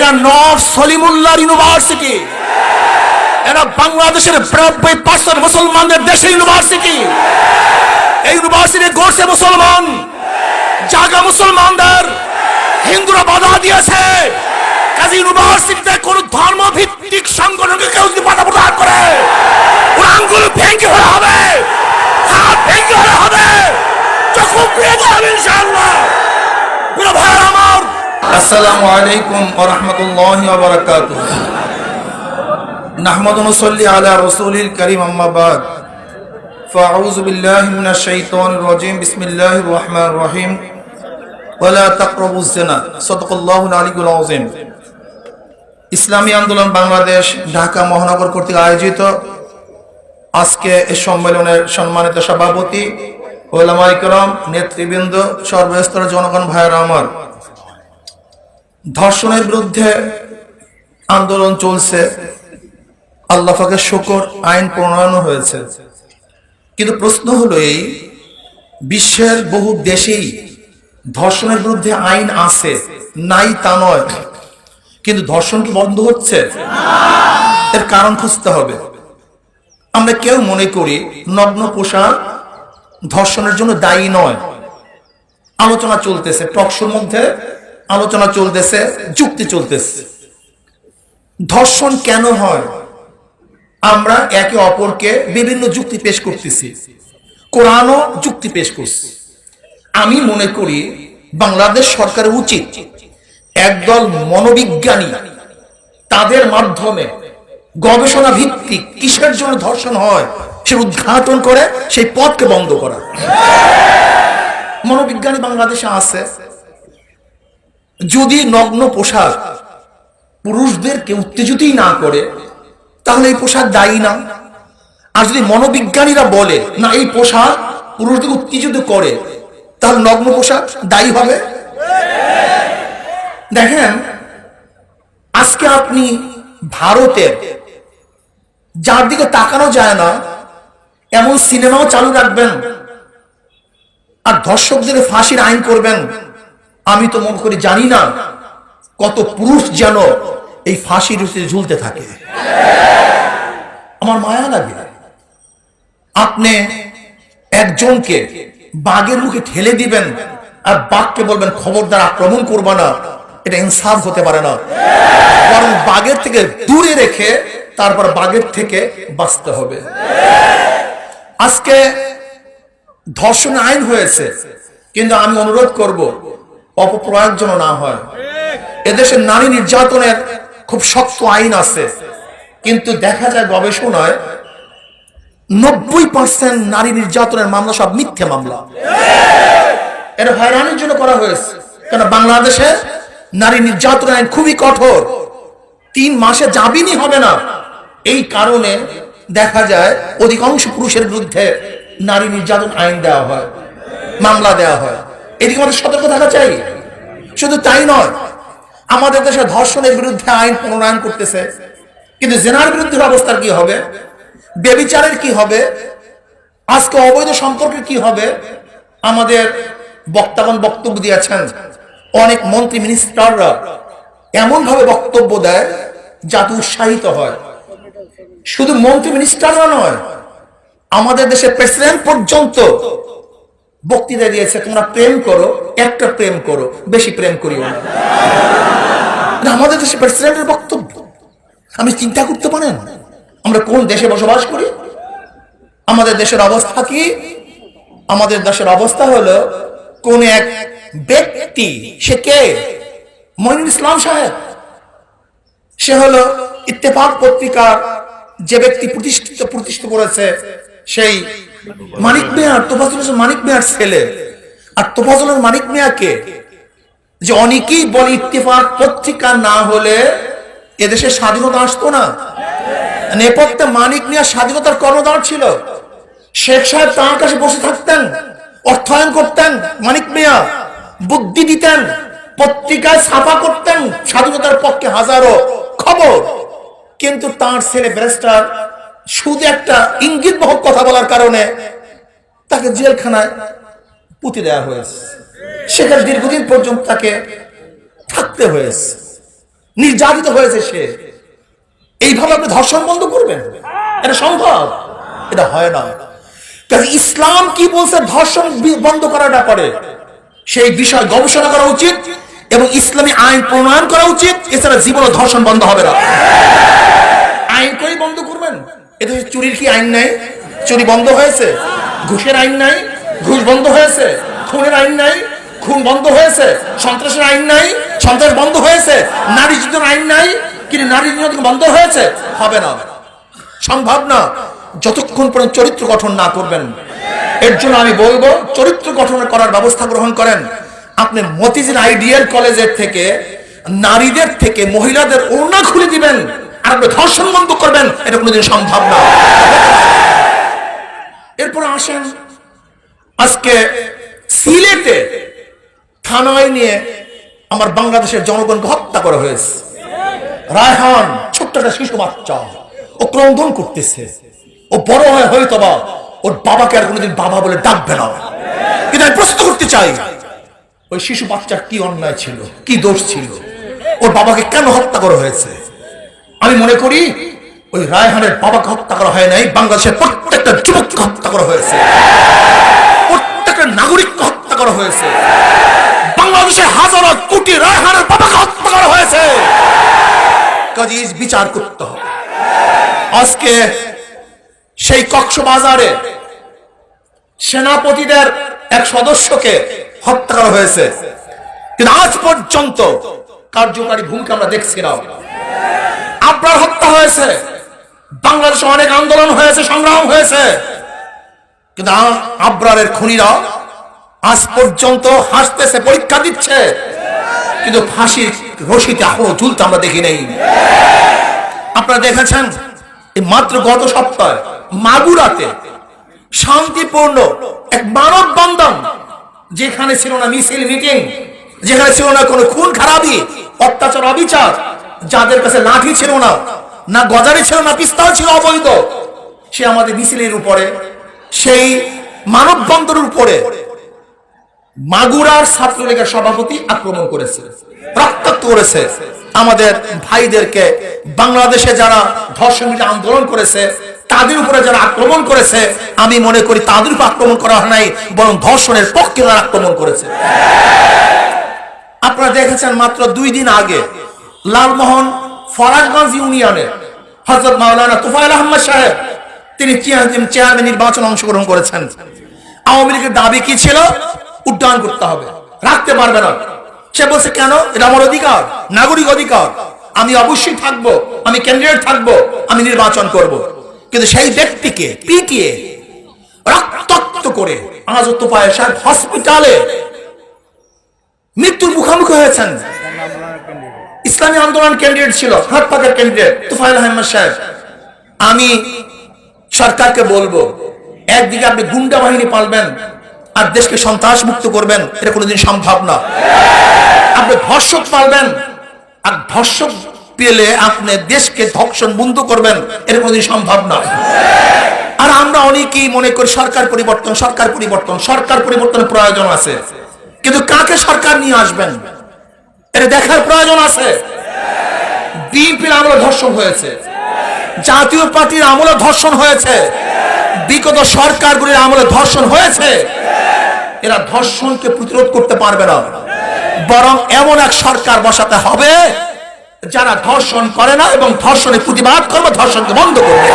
এরা north Salimullah university, এরা বাংলাদেশের 92% মুসলমানদের দেশের ইউনিভার্সিটি। এই ইউনিভার্সিটি গড়ছে মুসলমান, জাগা মুসলমানদের। হিন্দুরা বাধা দিয়েছে, কাজে ইউনিভার্সিটিতে কোন ধর্মভিত্তিক সংগঠনকে কেউ যদি বাধা প্রদান করে, ওর আঙ্গুল ভেঙে হলে হবে, হাত ভেঙে হলে হবে, চক্ষু খুলে যাবে ইনশাআল্লাহ। পুরো ভাই আমার, আসসালামু আলাইকুম ওয়া রাহমাতুল্লাহি ওয়া বারাকাতুহু। নাহমাদু ওয়া নুসাল্লি আলা রাসূলিল কারীম, আম্মা বাদ। ফাআউযু বিল্লাহি মিনাশ শাইতানির রাজীম। বিসমিল্লাহির রহমানির রহিম। ওয়ালা তাকরাবুজ জিনা। সাদাকাল্লাহুল আলিয়্যুল আযীম। ইসলামী আন্দোলন বাংলাদেশ ঢাকা মহানগর কর্তৃক আয়োজিত আজকে এই সম্মেলনের সম্মানিত সভাপতি, ওলামায়ে কেরাম, নেতৃবৃন্দ, সর্বস্তরের জনগণ ভাইয়েরা আমার, ধর্ষণের বিরুদ্ধে আন্দোলন চলছে। আল্লাহ পাকের শুকর, আইন প্রণয়ন হয়েছে। কিন্তু প্রশ্ন হলো এই, বিশ্বের বহু দেশেই ধর্ষণের বিরুদ্ধে আইন আছে, নাই তা নয়, কিন্তু ধর্ষণ কি বন্ধ হচ্ছে? এর কারণ খুঁজতে হবে। আমরা কেউ মনে করি নগ্ন পোশাক ধর্ষণের জন্য দায়ী নয়। আলোচনা চলতেছে, টকশোর মধ্যে আলোচনা চলতেছে, যুক্তি চলতেছে। ধর্ষণ কেন হয়? আমরা একে অপরকে বিভিন্ন যুক্তি পেশ করতেছি, কোরআনও যুক্তি পেশ করছে। আমি মনে করি বাংলাদেশ সরকারের উচিত একদল মনোবিজ্ঞানী, তাদের মাধ্যমে গবেষণা ভিত্তিক কিসের জন্য ধর্ষণ হয় সে উদ্ঘাটন করে সেই পথকে বন্ধ করা। মনোবিজ্ঞানী বাংলাদেশে আছে। যদি নগ্ন পোশাক পুরুষদেরকে উত্তেজিতই না করে, তাহলে এই পোশাক দায়ী না। আর যদি মনোবিজ্ঞানীরা বলে না এই পোশাক পুরুষদের উত্তেজিত করে, তাহলে নগ্ন পোশাক দায়ী হবে। দেখেন, আজকে আপনি ভারতের, যার দিকে তাকানো যায় না এমন সিনেমাও চালু রাখবেন আর ধর্ষকদের ফাঁসির আইন করবেন, আমি তো মনে করি জানি না কত পুরুষ যেন এই ফাঁসির ঝুলতে থাকে। আমার মায়া লাগে। আপনি একজনকে বাঘের মুখে ঠেলে দিবেন আর বাঘকে বলবেন খবরদার আক্রমণ করবা না, এটা ইনসাফ হতে পারে না। বরং বাঘের থেকে দূরে রেখে তারপর বাঘের থেকে বাঁচতে হবে। আজকে ধর্ষণ আইন হয়েছে, কিন্তু আমি অনুরোধ করব অপপ্রয়োগ যেন না হয়। এদেশে নারী নির্যাতনের খুব শক্ত আইন আছে, কিন্তু দেখা যায় গবেষণায় 90% নারী নির্যাতনের মামলা সব মিথ্যে মামলা। এটা হয়রানির জন্য করা হয়েছে, কারণ বাংলাদেশে নারী নির্যাতন আইন খুবই কঠোর। 3 মাসে জামিনই হবে না। এই কারণে দেখা যায় অধিকাংশ পুরুষের বিরুদ্ধে নারী নির্যাতন আইন দেওয়া হয়, মামলা দেওয়া হয়। এদিকে আমাদের সতর্ক থাকা চাই। শুধু তাই নয়, আমাদের দেশে ধর্ষণের বিরুদ্ধে আইন প্রণয়ন করতেছে, কিন্তু জেনার বিরুদ্ধে অবস্থার কি হবে? ব্যভিচারের কি হবে? আজকে অবৈধ সম্পর্কের কি হবে? আমাদের বক্তাগণ বক্তব্য দিয়েছেন, অনেক মন্ত্রী মিনিস্টাররা এমন ভাবে বক্তব্য দেয় যাতে উৎসাহিত হয়। শুধু মন্ত্রী মিনিস্টাররা নয়, আমাদের দেশের প্রেসিডেন্ট পর্যন্ত বক্তৃতা দিয়েছে, তোমরা প্রেম করো, একটা প্রেম করো, বেশি প্রেম করিও না। আমাদের দেশের প্রেসিডেন্টের বক্তব্য। আমি চিন্তা করতে পারেন আমরা কোন দেশে বসবাস করি? আমাদের দেশের অবস্থা কি? আমাদের দেশের অবস্থা হলো, কোন এক ব্যক্তি, সে কে? মঈনুল ইসলাম সাহেব। সে হলো ইত্তেফাক পত্রিকার যে ব্যক্তি প্রতিষ্ঠিত করেছে, সেই মানিক মিয়া, তোফাজ্জল হোসেন মানিক মিয়ার ছেলে। আর তোফাজ্জল মানিক মিয়াকে যে অনেকেই বলে ইত্তেফাক পত্রিকা না হলে এদেশে স্বাধীনতা আসতো না। নেপথ্যে মানিক মিয়া স্বাধীনতার কর্ণধার ছিল। শেখ সাহেব তার কাছে বসে থাকতেন, অর্থায়ন করতেন, মানিক মিয়া বুদ্ধি দিতেন, পত্রিকায় ছাপা করতেন স্বাধীনতার পক্ষে হাজারো খবর। কিন্তু তার ছেলে ব্যারিস্টার শুধু একটা ইঙ্গিতবহ কথা বলার কারণে তাকে জেলখানায় পুঁতে দেওয়া হয়েছে। সেখানে দীর্ঘদিন পর্যন্ত তাকে থাকতে হয়েছে। নির্যাতিত হয়েছে সে, এইভাবে আপনি ধর্ষণ বন্ধ করবেন? এটা সম্ভব? এটা হয় না। ইসলাম কি বলছে ধর্ষণ বন্ধ করার ব্যাপারে, সেই বিষয় গবেষণা করা উচিত এবং ইসলামী আইন প্রণয়ন করা উচিত। এছাড়া জীবনে ধর্ষণ বন্ধ হবে না। আইন করে বন্ধ করবেন? এদেশে চুরির কি আইন নাই? চুরি বন্ধ হয়েছে। ঘুষের আইন নাই? ঘুষ বন্ধ হয়েছে। খুনের আইন নাই? খুন বন্ধ হয়েছে। সন্ত্রাসের আইন নাই? সন্ত্রাস বন্ধ হয়েছে। নারী নির্যাতন আইন নাই? কিন্তু নারী নির্যাতন বন্ধ হয়েছে? হবে না, সম্ভব না, যতক্ষণ পর্যন্ত চরিত্র গঠন না করবেন। এর জন্য আমি বলবো চরিত্র গঠন করার ব্যবস্থা গ্রহণ করেন। আপনি মতিঝিল আইডিয়াল কলেজের থেকে নারীদের থেকে মহিলাদের ওড়না খুলে দিবেন আর আপনি ধর্ষণ বন্ধ করবেন, এটা কোনোদিন সম্ভব না। এরপর আসেন, আজকে সিলেটে থানায় নিয়ে আমার বাংলাদেশের জনগণকে হত্যা করা হয়েছে। রায়হান ছোট্ট একটা শিশু বাচ্চা, ও ক্রন্দন করতেছে। ও বড় হয় হয়তোবা ওর বাবাকে আর কোনোদিন বাবা বলে ডাকবে না। কিন্তু আমি প্রশ্ন করতে চাই, ওই শিশু বাচ্চার কি অন্যায় ছিল, কি দোষ ছিল? ওর বাবাকে কেন হত্যা করা হয়েছে? আমি মনে করি ওই রায়হানের বাবাকে হত্যা করা হয় নাই, বাংলাদেশের প্রত্যেকটা যুবককে হত্যা করা হয়েছে, প্রত্যেকটা নাগরিককে হত্যা করা হয়েছে। বাংলাদেশের হাজারো কোটি রায়হানের বাবাকে হত্যা করা হয়েছে। কাজী বিচার করতে হবে। আজকে সেই কক্সবাজারে সেনাপতিদের এক সদস্যকে হত্যা করা হয়েছে, কিন্তু আজ পর্যন্ত কার্যকারী ভূমিকা আমরা দেখছি না। আবরার হত্যা হয়েছে, বাংলাদেশে অনেক আন্দোলন হয়েছে, সংগ্রাম হয়েছে, কিন্তু আবরারের খুনিরা আজ পর্যন্ত হাসতেছে, পরীক্ষা দিচ্ছে, কিন্তু ফাঁসির রশিতে এখনো ঝুলতে আমরা দেখি নেই। আপনারা দেখেছেন মাত্র গত সপ্তাহে মাগুরাতে শান্তিপূর্ণ এক মানববন্ধন, যেখানে ছিল না মিছিল মিটিং, যেখানে ছিল না কোনো খুন খারাপি, অত্যাচার, অবিচার, যাদের কাছে লাঠি ছিল না, না গজারি ছিল না, পিস্তল ছিল অবৈধ, সে আমাদের মিছিলের উপরে, সেই মানববন্ধনের উপরে মাগুরার ছাত্রলীগের সভাপতি আক্রমণ করেছে, রক্তাক্ত করেছে আমাদের ভাইদেরকে। বাংলাদেশে যারা ধর্ষণ আন্দোলন করেছে তাদের উপরে যারা আক্রমণ করেছে, আমি মনে করি তাদের উপর আক্রমণ করা হয় নাই, বরং ধর্ষণের পক্ষে তারা আক্রমণ করেছে। আপনারা দেখেছেন মাত্র 2 দিন আগে লালমোহন ফরাজগঞ্জ ইউনিয়নে হযরত মাওলানা তুফাইল আহমদ সাহেব, তিনি চেয়ারম্যান নির্বাচনে অংশগ্রহণ করেছেন। আওয়ামী লীগের দাবি কি ছিল? উড্ডয়ন করতে হবে, রাখতে পারবে না। সে বলছে কেন? এটা আমার অধিকার, নাগরিক অধিকার, আমি অবশ্যই থাকবো, আমি ক্যান্ডিডেট থাকবো, আমি নির্বাচন করব। কিন্তু সেই ব্যক্তিকে পিটিয়ে রক্তাক্ত করে আজ তুফাইল সাহেব হসপিটালে মৃত্যুর মুখোমুখি হয়েছেন। ইসলামী আন্দোলন ক্যান্ডিডেট ছিল, হাত পাকের ক্যান্ডিডেট তুফাইল আহমদ সাহেব। আমি সরকারকে বলবো, একদিকে আপনি গুন্ডা বাহিনী পালবেন আর দেশকে সন্ত্রাস মুক্ত করবেন, এটা কোনোদিন সম্ভব না। আপনি ধর্ষক পালবেন আর ধর্ষক পেলে আপনি দেশকে ধর্ষণ বন্ধ করবেন, এটা কোনোদিন সম্ভব না। আর আমরা অনেকেই মনে করি সরকার পরিবর্তন, সরকার পরিবর্তন, সরকার পরিবর্তনের প্রয়োজন আছে, কিন্তু কাকে সরকার নিয়ে আসবেন এটা দেখার প্রয়োজন আছে। বিএনপির আমলে ধর্ষণ হয়েছে, জাতীয় পার্টির আমলে ধর্ষণ হয়েছে, বিগত সরকারগুলির আমলে ধর্ষণ হয়েছে। এরা ধর্ষণকে প্রতিরোধ করতে পারবে না, বরং এমন এক সরকার বসাতে হবে যারা ধর্ষণ করে না এবং ধর্ষণের প্রতিবাদ করবে, ধর্ষণকে বন্ধ করবে।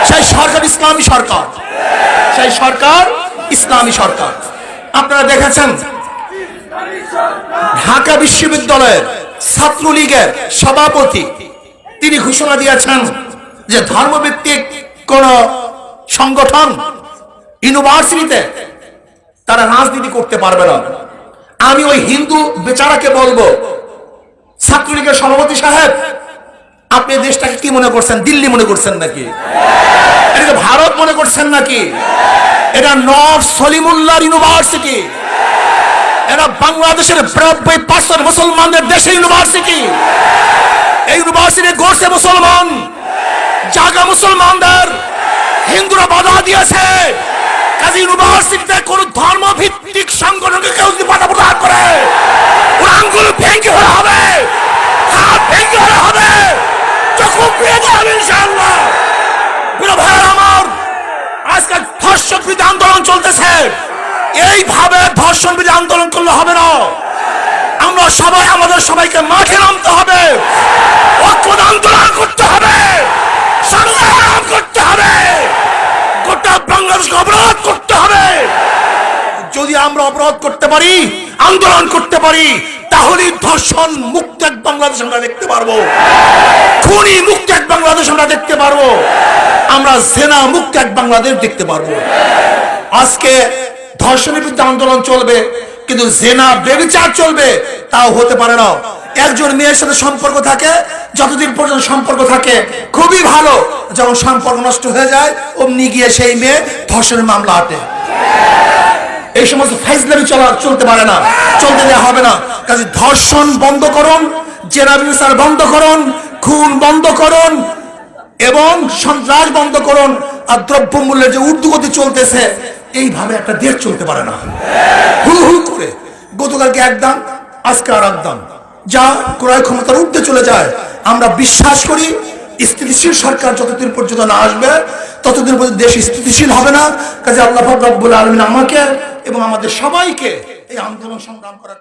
সেই সরকার ইসলামী সরকার, সেই সরকার ইসলামী সরকার। আপনারা দেখেছেন ঢাকা বিশ্ববিদ্যালয়ের ছাত্রলীগের সভাপতি তিনি ঘোষণা দিয়েছেন যে ধর্মভিত্তিক কোন সংগঠন ইউনিভার্সিটিতে তারা রাজনীতি করতে পারবে না। আমি ওই হিন্দু বেচারাকে বলবো, ছাত্রলীগের সভাপতি সাহেব, আপনি দেশটাকে কি মনে করছেন? দিল্লি মনে করছেন নাকি? এটা ভারত মনে করছেন নাকি? এটা নর্থ সলিমুল্লাহ ইউনিভার্সিটি, এটা বাংলাদেশের 90% মুসলমানদের দেশের ইউনিভার্সিটি। এই ইউনিভার্সিটি গড়ছে মুসলমান, জায়গা মুসলমানদের, হিন্দুরা বাধা দিয়েছে। কাজী ইউনিভার্সিটিতে কোন ধর্মভিত্তিক সংগঠনকে কেউ যদি বাধা প্রদান করে ওর আঙ্গুল ভেঙে ফেলা হবে, ফুপিয়ে দেব ইনশাআল্লাহ। প্রিয় ভাইরা আমার, আজকে ধর্ষক বিরোধী আন্দোলন চলতেছে, এইভাবে ধর্ষণ বিরোধী আন্দোলন করলে হবে না। আমরা সবাই আমাদের সবাইকে মাঠে নামতে হবে, ঐক্যবদ্ধ আন্দোলন করতে হবে, সংগ্রাম করতে হবে, গোটা বাংলাদেশকে অবরোধ করতে হবে। যদি আমরা অবরোধ করতে পারি, আন্দোলন করতে পারি, তাহলে ধর্ষণ মুক্ত এক বাংলাদেশ আমরা দেখতে পারবো, খুনি মুক্ত এক বাংলাদেশ আমরা দেখতে পারবো, আমরা জেনা মুক্ত এক বাংলাদেশ দেখতে পারবো। আজকে ধর্ষণের বিরুদ্ধে আন্দোলন চলবে, কিন্তু জেনা ব্যভিচার চলবে, তাও হতে পারে না। একজন মেয়ের সাথে সম্পর্ক থাকে, যতদিন পর্যন্ত সম্পর্ক থাকে খুবই ভালো, যখন সম্পর্ক নষ্ট হয়ে যায় অমনি গিয়ে সেই মেয়ে ধর্ষণের মামলা আটে। এই সমস্ত ফাইজলামি চলতে পারে না, চলতে দেওয়া হবে না। কাজে ধর্ষণ বন্ধ করুন, জেনা ব্যভিচার বন্ধ করুন, খুন বন্ধ করুন এবং সন্ত্রাস বন্ধ করুন। আর দ্রব্যমূল্যের যে ঊর্ধ্বগতি চলতেছে, এইভাবে একটা দেশ চলতে পারে না। হু হু করে গতকালকে এক দাম, আজকে আর এক দাম, যা ক্রয় ক্ষমতার ঊর্ধ্বে চলে যায়। আমরা বিশ্বাস করি স্থিতিশীল সরকার যতদিন পর্যন্ত না আসবে ততদিন পর্যন্ত দেশ স্থিতিশীল হবে না। কাজে আল্লাহ পাক রব্বুল আলামিন আমাকে এবং আমাদের সবাইকে এই আন্দোলন সংগ্রাম করার